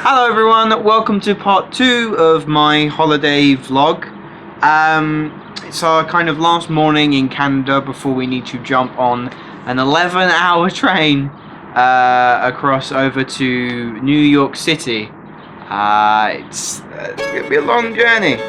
Hello everyone, welcome to part 2 of my holiday vlog. It's our kind of last morning in Canada before we need to jump on an 11-hour train across over to New York City. It's going to be a long journey.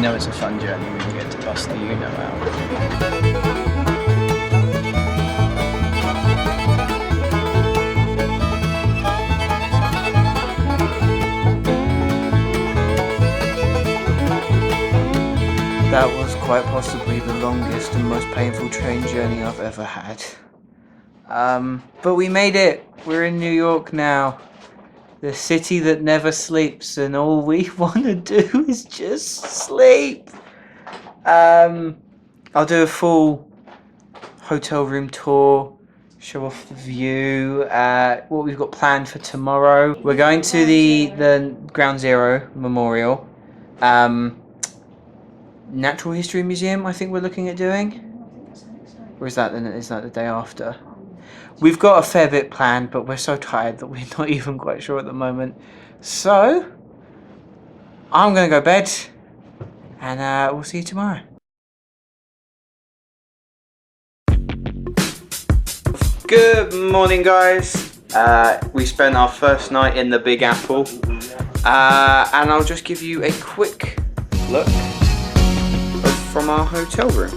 It's a fun journey when you get to bust the Uno out. That was quite possibly the longest and most painful train journey I've ever had. But we made it. We're in New York now. The city that never sleeps, and all we want to do is just sleep. I'll do a full hotel room tour, show off the view, what we've got planned for tomorrow. We're going to the Ground Zero Memorial, Natural History Museum, I think we're looking at doing. Or is that the day after? We've got a fair bit planned, but we're so tired that we're not even quite sure at the moment. So, I'm going to go to bed, and we'll see you tomorrow. Good morning, guys. We spent our first night in the Big Apple, and I'll just give you a quick look from our hotel room.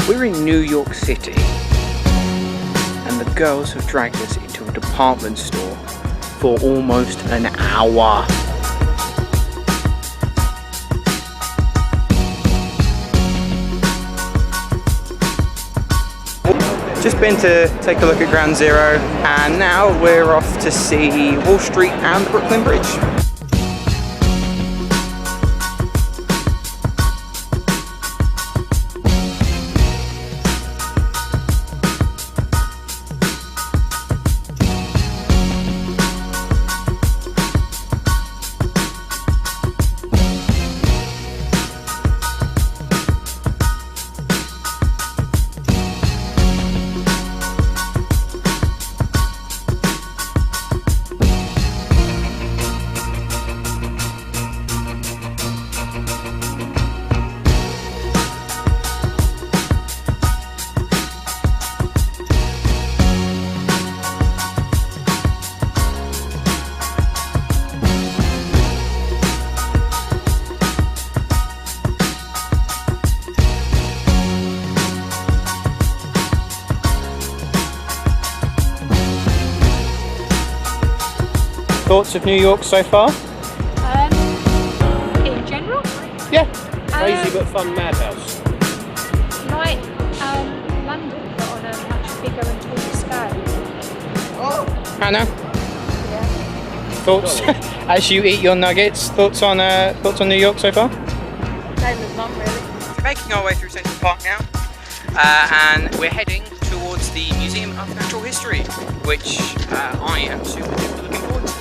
We're in New York City, and the girls have dragged us into a department store for almost an hour. Just been to take a look at Ground Zero, and now we're off to see Wall Street and the Brooklyn Bridge. thoughts of New York so far? In general? Yeah. Crazy but fun madhouse. Like London, but on a much bigger and taller scale. Oh. Hannah? Yeah. Thoughts as you eat your nuggets? Thoughts on New York so far? Same as mum, really. We're making our way through Central Park now, and we're heading towards the Museum of Natural History, which I am super looking forward to.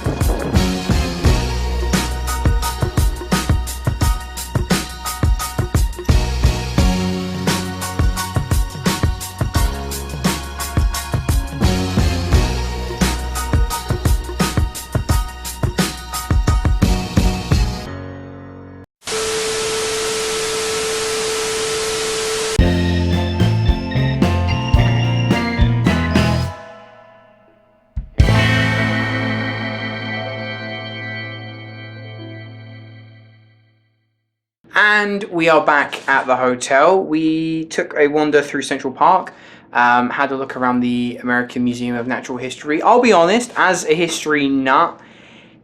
And we are back at the hotel. We took a wander through Central Park, had a look around the American Museum of Natural History. I'll be honest, as a history nut,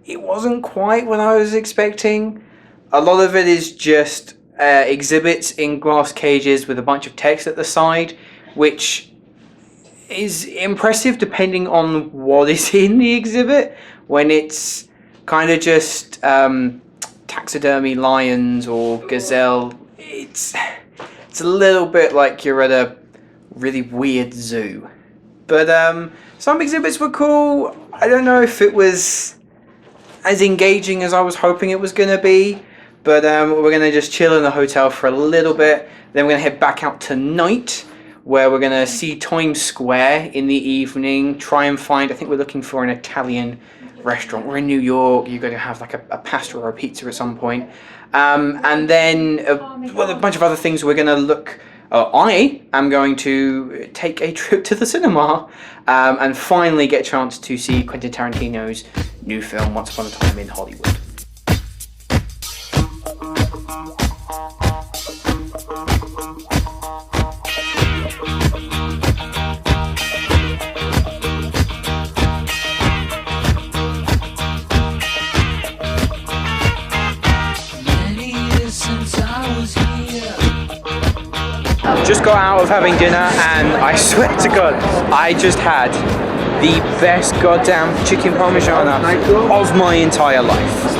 it wasn't quite what I was expecting. A lot of it is just exhibits in glass cages with a bunch of text at the side, which is impressive depending on what is in the exhibit. When it's kind of just taxidermy lions or gazelle, it's a little bit like you're at a really weird zoo. But some exhibits were cool. I don't know if it was as engaging as I was hoping it was going to be, but we're going to just chill in the hotel for a little bit. Then we're going to head back out tonight, where we're going to see Times Square in the evening, try and find, I think we're looking for an Italian restaurant. We're in New York, you're going to have like a pasta or a pizza at some point. And then a bunch of other things we're going to look. I am going to take a trip to the cinema and finally get a chance to see Quentin Tarantino's new film, Once Upon a Time in Hollywood. Just got out of having dinner and I swear to God, I just had the best goddamn chicken parmigiana of my entire life.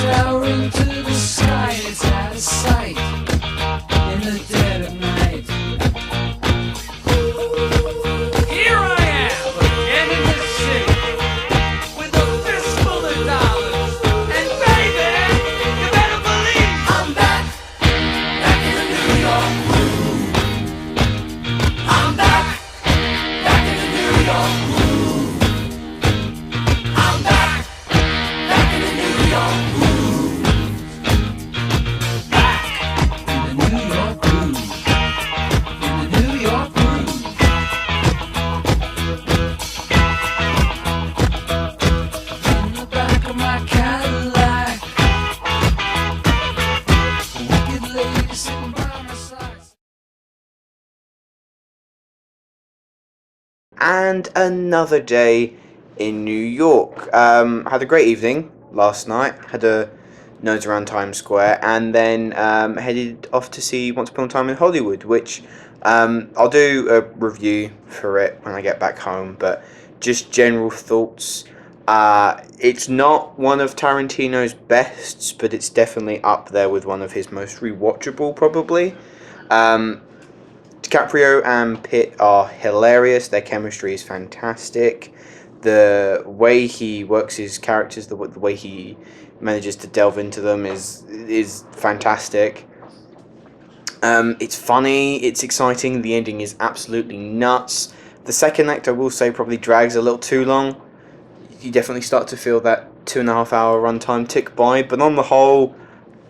And another day in New York. Had a great evening last night. Had a nose around Times Square, and then headed off to see Once Upon a Time in Hollywood, which I'll do a review for it when I get back home. But just general thoughts. It's not one of Tarantino's bests, but it's definitely up there with one of his most rewatchable, probably. DiCaprio and Pitt are hilarious. Their chemistry is fantastic. The way he works his characters, the way he manages to delve into them is fantastic. It's funny, it's exciting. The ending is absolutely nuts. The second act, I will say, probably drags a little too long. You definitely start to feel that 2.5 hour runtime tick by, but on the whole,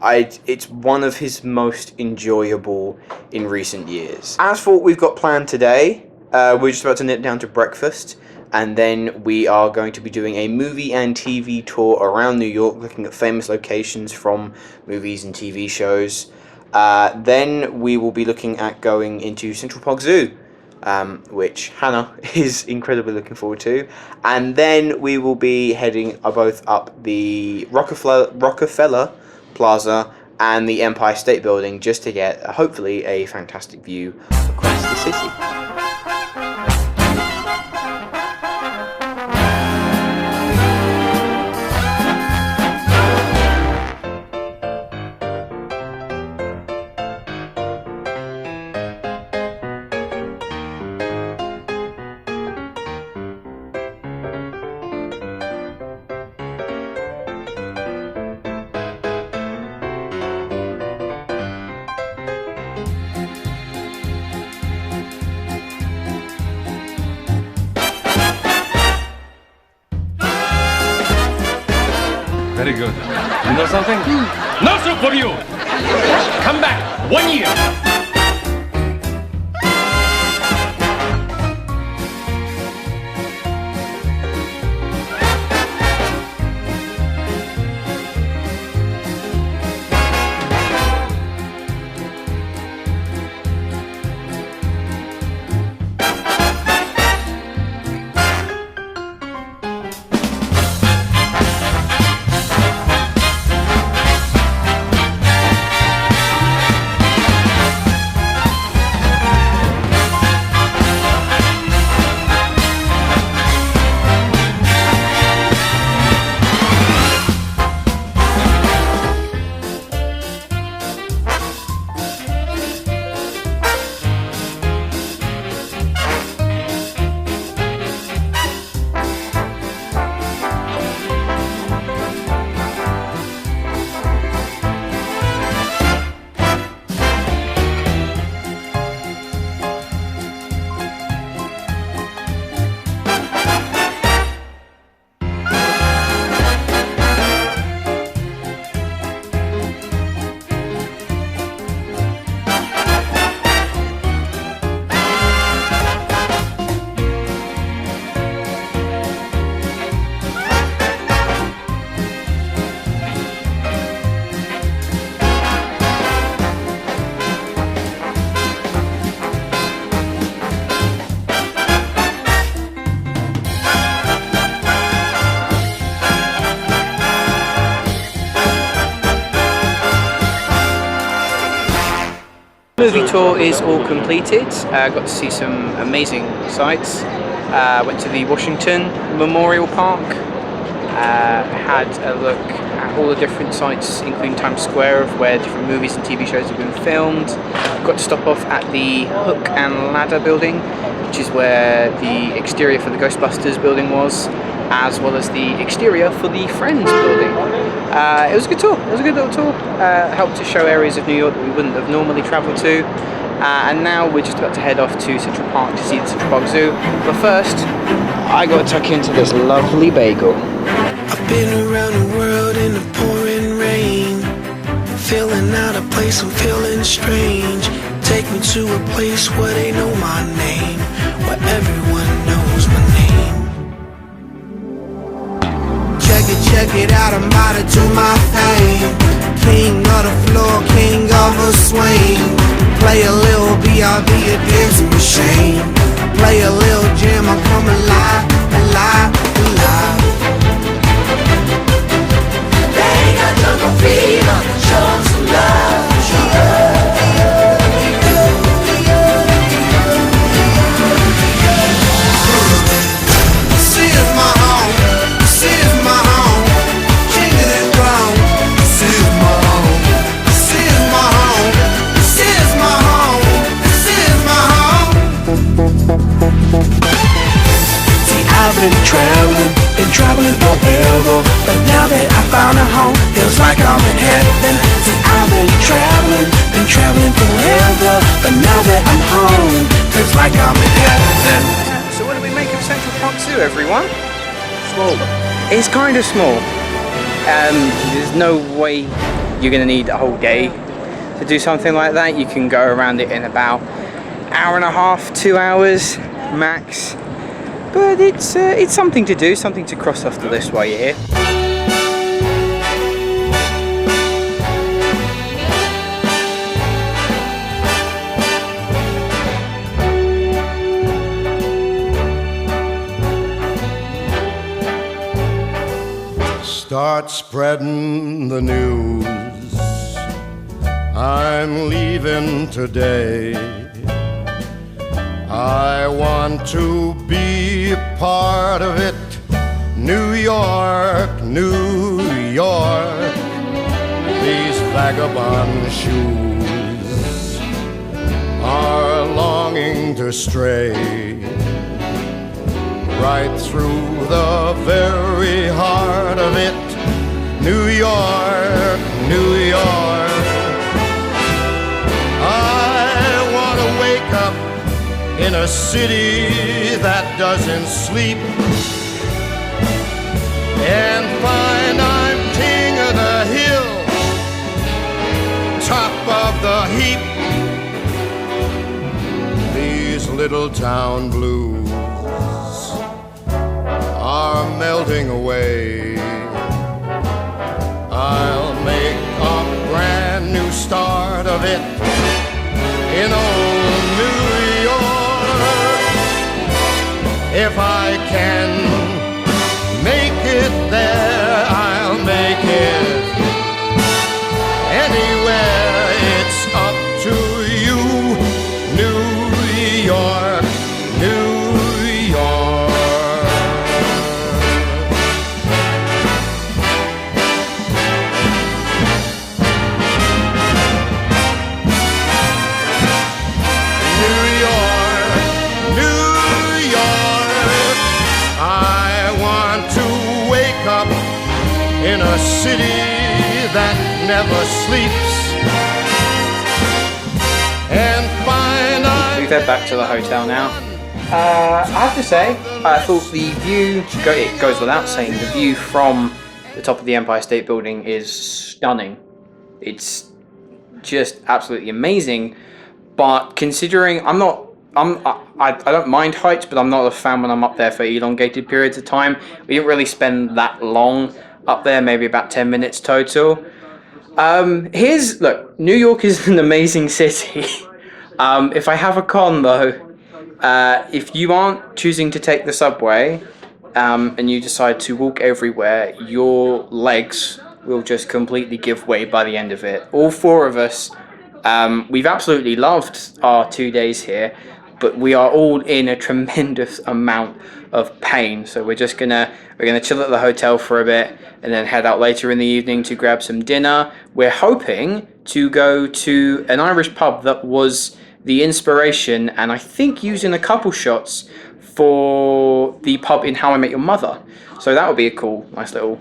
it's one of his most enjoyable in recent years. As for what we've got planned today, we're just about to nip down to breakfast, and then we are going to be doing a movie and TV tour around New York, looking at famous locations from movies and TV shows. Then we will be looking at going into Central Park Zoo, which Hannah is incredibly looking forward to. And then we will be heading both up the Rockefeller Plaza and the Empire State Building just to get hopefully a fantastic view across the city. Very good. You know something? No soup for you! Come back 1 year! Movie tour is all completed. Got to see some amazing sights. Went to the Washington Memorial Park. Had a look at all the different sites, including Times Square, of where different movies and TV shows have been filmed. Got to stop off at the Hook and Ladder building, which is where the exterior for the Ghostbusters building was, as well as the exterior for the Friends building. It was a good tour. It was a good little tour. Helped to show areas of New York that we wouldn't have normally travelled to. And now we're just about to head off to Central Park to see the Central Park Zoo. But first, I got to tuck into this lovely bagel. I've been around the world in the pouring rain, feeling out of place, I'm feeling strange. Take me to a place where they know my name, where everyone knows my name. Check it out, I'm about to do my thing. King of the floor, king of a swing. Play a little B.I.B. a dancing machine. Play a little jam, I come alive, alive, alive. They got jungle fever, show some love, show love. This is my home, this is my home. King of the ground, this is my home. This is my home, this is my home, this is my home. See, I've been traveling forever, but now that I found a home, feels like I'm in heaven. See, I've been traveling forever, but now that I'm home, feels like I'm in heaven. So what do we make of Central Park Zoo, everyone? Small. It's kind of small. There's no way you're going to need a whole day to do something like that. You can go around it in about an hour and a half, 2 hours max. But it's something to do, something to cross off the list while you're here. start spreading the news. I'm leaving today. I want to be a part of it. New York, New York, these vagabond shoes are longing to stray right through the very heart of it. New York, New York. I want to wake up in a city that doesn't sleep and find I'm king of the hill, top of the heap. These little town blues are melting away. I'll make a brand new start of it in old New York. If I can make it there, I'll make it anywhere. It's up to you, New York, New York. New York, New York. I want to wake up in a city that never sleeps and find We've head back to the hotel now. I have to say, I thought the view, it goes without saying, the view from the top of the Empire State Building is stunning. It's just absolutely amazing. But considering I don't mind heights, but I'm not a fan when I'm up there for elongated periods of time. We didn't really spend that long up there, maybe about 10 minutes total. Look, New York is an amazing city. If I have a con though, if you aren't choosing to take the subway, and you decide to walk everywhere, your legs will just completely give way by the end of it. All four of us, we've absolutely loved our 2 days here, but we are all in a tremendous amount of pain. So we're gonna chill at the hotel for a bit and then head out later in the evening to grab some dinner. We're hoping to go to an Irish pub that was the inspiration, and I think using a couple shots for the pub in How I Met Your Mother. So that would be a cool, nice little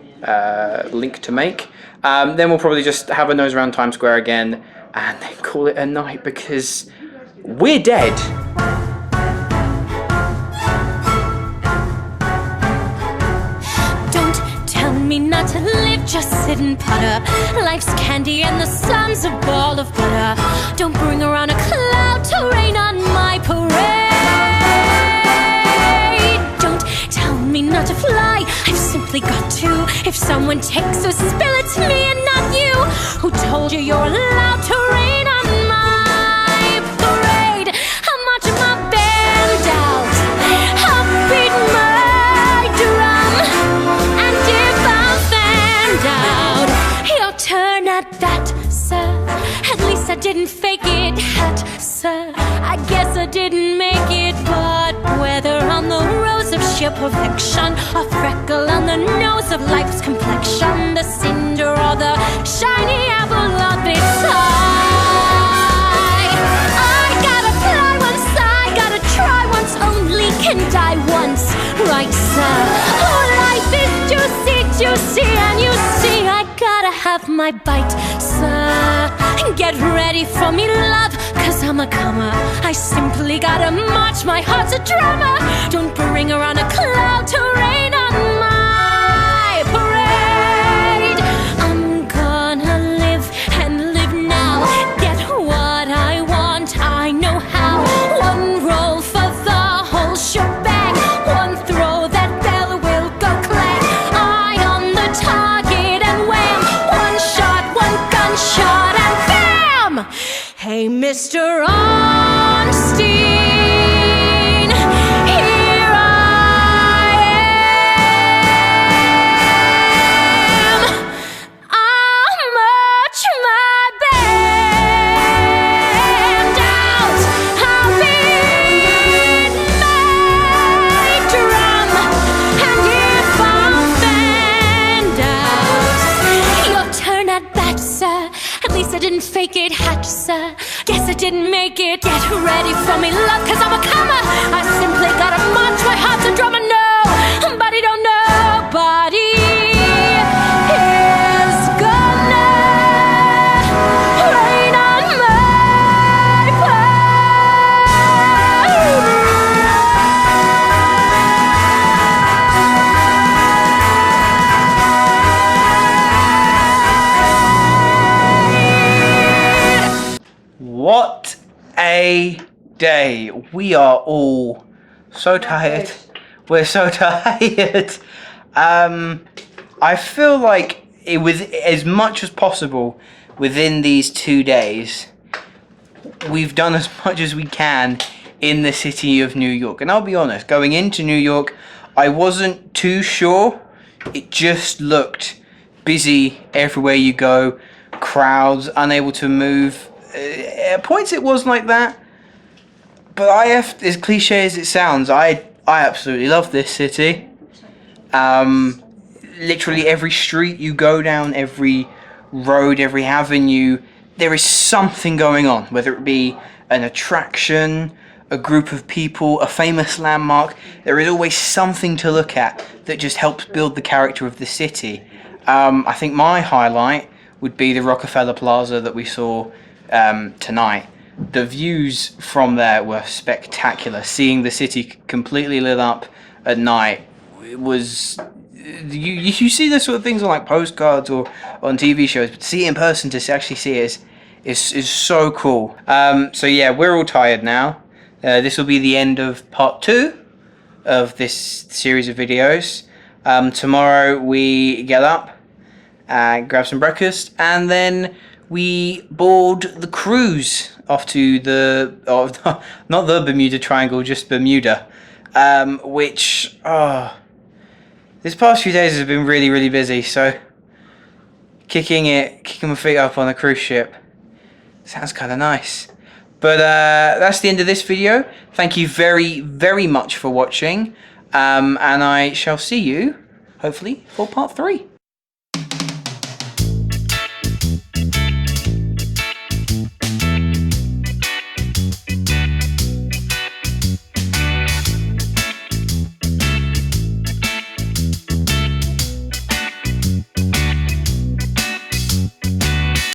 link to make. Then we'll probably just have a nose around Times Square again and then call it a night because we're dead. Don't tell me not to live, just sit and putter. Life's candy and the sun's a ball of butter. Don't bring around a cloud to rain on my parade. Don't tell me not to fly, I've simply got to. If someone takes a spill, it's me and not you. Who told you you're allowed to rain on my parade? I'm marching my band out, I'll beat my drum, and if I'm fanned out, your turn at that, sir. At least I didn't fake it, hat, sir. I guess I didn't make it, but whether on the rose of sheer perfection, a freckle on the nose of life's complexion, the cinder or the shiny apple of its eye, I gotta fly once, I gotta try once, only can die once, right, sir? Oh, life is juicy, juicy, and you see I gotta have my bite, sir. Get ready for me, love, cause I'm a comer. I simply gotta march, my heart's a drummer. Don't bring around a cloud to rain on my parade. I'm gonna live and live now, get what I want, I know how. One roll for the whole shebang, one throw, that bell will go clang. Eye on the target and wham, one shot, one gunshot and bam! Hey, Mr. Ornstein, here I am. didn't fake it, had to, sir. Guess I didn't make it. Get ready for me, love, cause I'm a comer. I simply gotta march, my heart's a drummer. No, body don't know, body is gonna rain on my parade. What a day. We are all so tired. We're so tired. I feel like it was as much as possible within these 2 days. We've done as much as we can in the city of New York. And I'll be honest, going into New York, I wasn't too sure. It just looked busy everywhere you go. Crowds, unable to move. At points it was like that. But as cliche as it sounds, I absolutely love this city. Literally every street you go down, every road, every avenue, there is something going on. Whether it be an attraction, a group of people, a famous landmark, there is always something to look at that just helps build the character of the city. I think my highlight would be the Rockefeller Plaza that we saw tonight. The views from there were spectacular. Seeing the city completely lit up at night, it was... You see those sort of things on like postcards or on TV shows, but to see it in person, to actually see it is so cool. So yeah, we're all tired now. This will be the end of part 2 of this series of videos. Tomorrow we get up, grab some breakfast, and then we board the cruise off to the, not the Bermuda Triangle, just Bermuda, which, this past few days has been really, really busy, so kicking my feet up on a cruise ship sounds kind of nice. But that's the end of this video. Thank you very, very much for watching, and I shall see you, hopefully, for part 3.